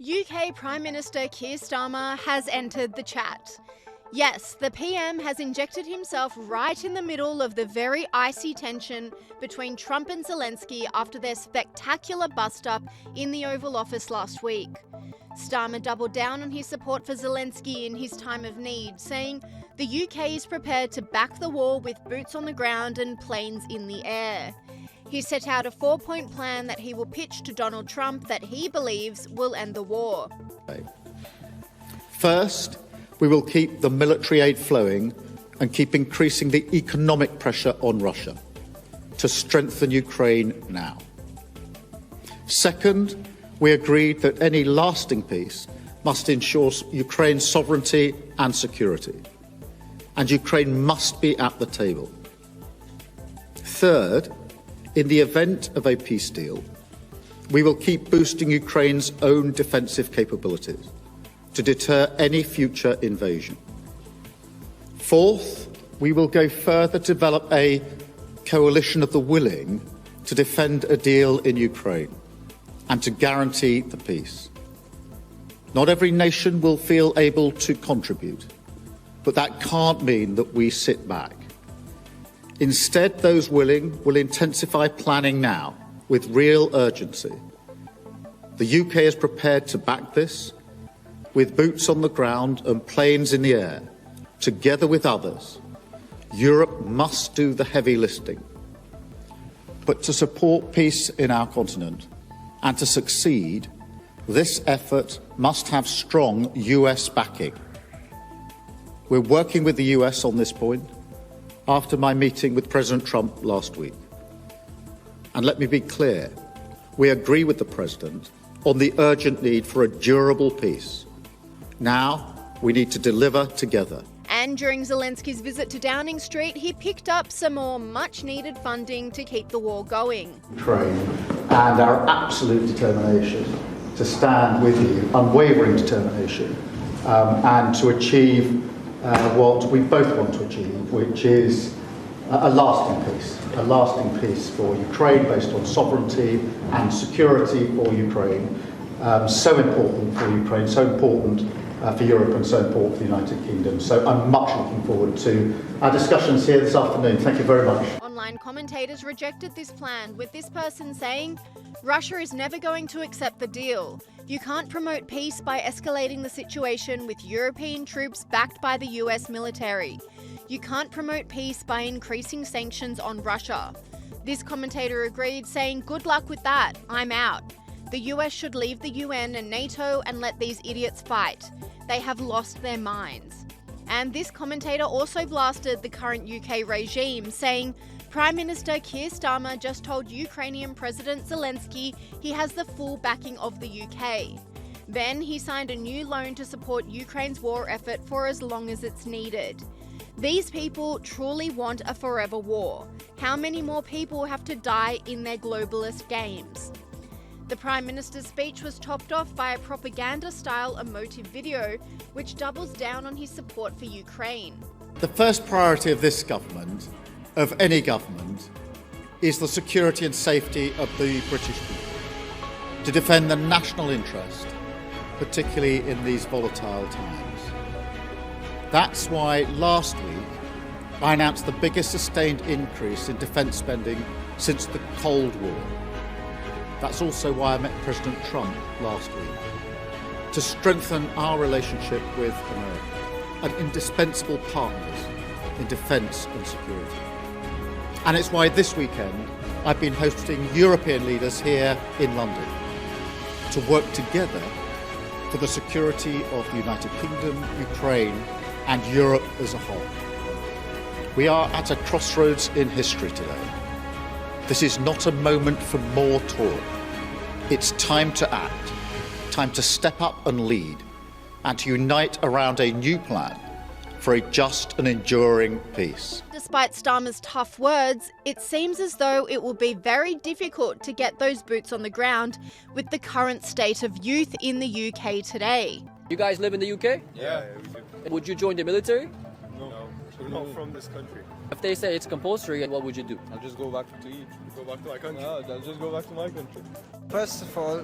UK Prime Minister Keir Starmer has entered the chat. Yes, the PM has injected himself right in the middle of the very icy tension between Trump and Zelensky after their spectacular bust-up in the Oval Office last week. Starmer doubled down on his support for Zelensky in his time of need, saying the UK is prepared to back the war with boots on the ground and planes in the air. He set out a 4-point plan that he will pitch to Donald Trump that he believes will end the war. First, we will keep the military aid flowing and keep increasing the economic pressure on Russia to strengthen Ukraine now. Second, we agreed that any lasting peace must ensure Ukraine's sovereignty and security, and Ukraine must be at the table. Third, in the event of a peace deal, we will keep boosting Ukraine's own defensive capabilities to deter any future invasion. Fourth, we will go further to develop a coalition of the willing to defend a deal in Ukraine and to guarantee the peace. Not every nation will feel able to contribute, but that can't mean that we sit back. Instead, those willing will intensify planning now with real urgency. The UK is prepared to back this with boots on the ground and planes in the air. Together with others, Europe must do the heavy lifting. But to support peace in our continent and to succeed, this effort must have strong US backing. We're working with the US on this point after my meeting with President Trump last week. And let me be clear, we agree with the President on the urgent need for a durable peace. Now, we need to deliver together. And during Zelensky's visit to Downing Street, he picked up some more much-needed funding to keep the war going. Ukraine and our absolute determination to stand with you, unwavering determination, and to achieve what we both want to achieve, which is a lasting peace for Ukraine based on sovereignty and security for Ukraine. So important for Ukraine, so important for Europe and so important for the United Kingdom. So I'm much looking forward to our discussions here this afternoon. Thank you very much. Online commentators rejected this plan, with this person saying, Russia is never going to accept the deal. You can't promote peace by escalating the situation with European troops backed by the US military. You can't promote peace by increasing sanctions on Russia. This commentator agreed, saying, good luck with that, I'm out. The US should leave the UN and NATO and let these idiots fight. They have lost their minds. And this commentator also blasted the current UK regime, saying, Prime Minister Keir Starmer just told Ukrainian President Zelensky he has the full backing of the UK. Then he signed a new loan to support Ukraine's war effort for as long as it's needed. These people truly want a forever war. How many more people have to die in their globalist games? The Prime Minister's speech was topped off by a propaganda-style emotive video, which doubles down on his support for Ukraine. The first priority of this government, of any government, is the security and safety of the British people, to defend the national interest, particularly in these volatile times. That's why last week I announced the biggest sustained increase in defence spending since the Cold War. That's also why I met President Trump last week, to strengthen our relationship with America, an indispensable partners in defence and security. And it's why this weekend I've been hosting European leaders here in London to work together for the security of the United Kingdom, Ukraine, and Europe as a whole. We are at a crossroads in history today. This is not a moment for more talk. It's time to act, time to step up and lead, and to unite around a new plan for a just and enduring peace. Despite Starmer's tough words, it seems as though it will be very difficult to get those boots on the ground with the current state of youth in the UK today. You guys live in the UK? Yeah, we do. Would you join the military? No, we're not from this country. If they say it's compulsory, what would you do? I'll just go back to eat. Go back to my country. No, I'll just go back to my country. First of all,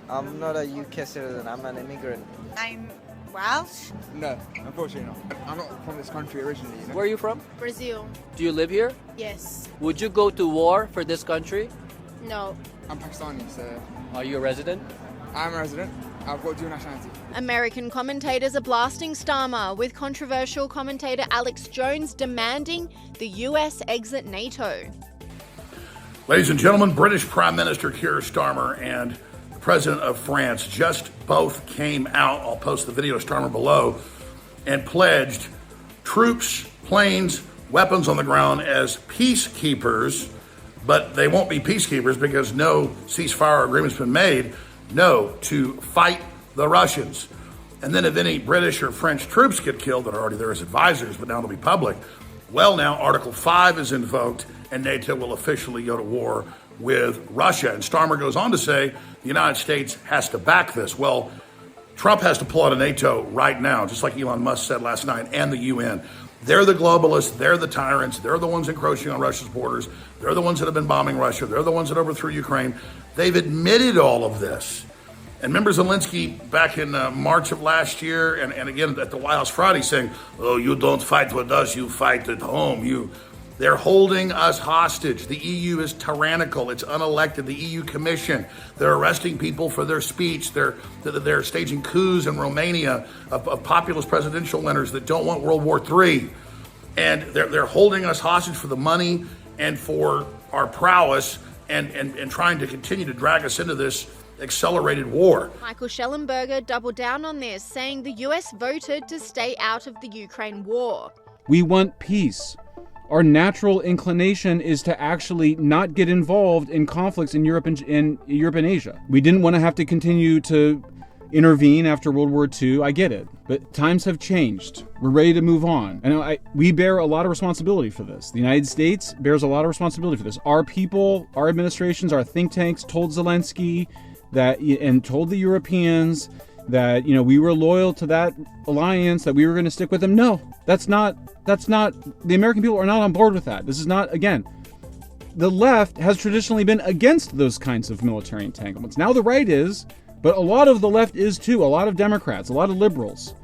I'm not a UK citizen, I'm an immigrant. I'm Welsh. No, unfortunately not. I'm not from this country originally. You know? Where are you from? Brazil. Do you live here? Yes. Would you go to war for this country? No. I'm Pakistani, so Are you a resident? I'm a resident. I've got dual nationality. American commentators are blasting Starmer, with controversial commentator Alex Jones demanding the US exit NATO. Ladies and gentlemen, British Prime Minister Keir Starmer and the President of France just both came out, I'll post the video of Starmer below, and pledged troops, planes, weapons on the ground as peacekeepers, but they won't be peacekeepers because no ceasefire agreement's been made. No, to fight the Russians. And then if any British or French troops get killed that are already there as advisors, but now it'll be public, well, now Article 5 is invoked and NATO will officially go to war with Russia. And Starmer goes on to say the United States has to back this. Well, Trump has to pull out of NATO right now, just like Elon Musk said last night, and the UN. They're the globalists, they're the tyrants, they're the ones encroaching on Russia's borders, they're the ones that have been bombing Russia, they're the ones that overthrew Ukraine. They've admitted all of this. And remember Zelensky back in March of last year, and again at the White House Friday saying, oh, you don't fight with us, you fight at home. They're holding us hostage. The EU is tyrannical. It's unelected. The EU Commission, they're arresting people for their speech. They're staging coups in Romania of populist presidential winners that don't want World War III. And they're holding us hostage for the money and for our prowess and trying to continue to drag us into this accelerated war. Michael Schellenberger doubled down on this, saying the US voted to stay out of the Ukraine war. We want peace. Our natural inclination is to actually not get involved in conflicts in Europe and Asia. We didn't want to have to continue to intervene after World War II. I get it, but times have changed. We're ready to move on. And we bear a lot of responsibility for this. The United States bears a lot of responsibility for this. Our people, our administrations, our think tanks told Zelensky that, and told the Europeans that, we were loyal to that alliance, that we were going to stick with them. No, that's not, the American people are not on board with that. This is not, again, the left has traditionally been against those kinds of military entanglements. Now the right is, but a lot of the left is too. A lot of Democrats, a lot of liberals.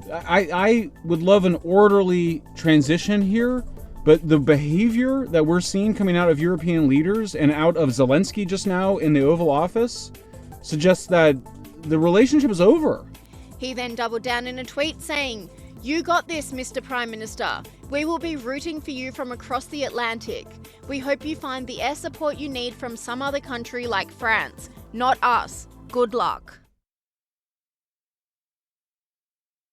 I would love an orderly transition here, but the behavior that we're seeing coming out of European leaders and out of Zelensky just now in the Oval Office suggests that the relationship is over. He then doubled down in a tweet saying, "You got this, Mr. Prime Minister. We will be rooting for you from across the Atlantic. We hope you find the air support you need from some other country like France, not us. Good luck."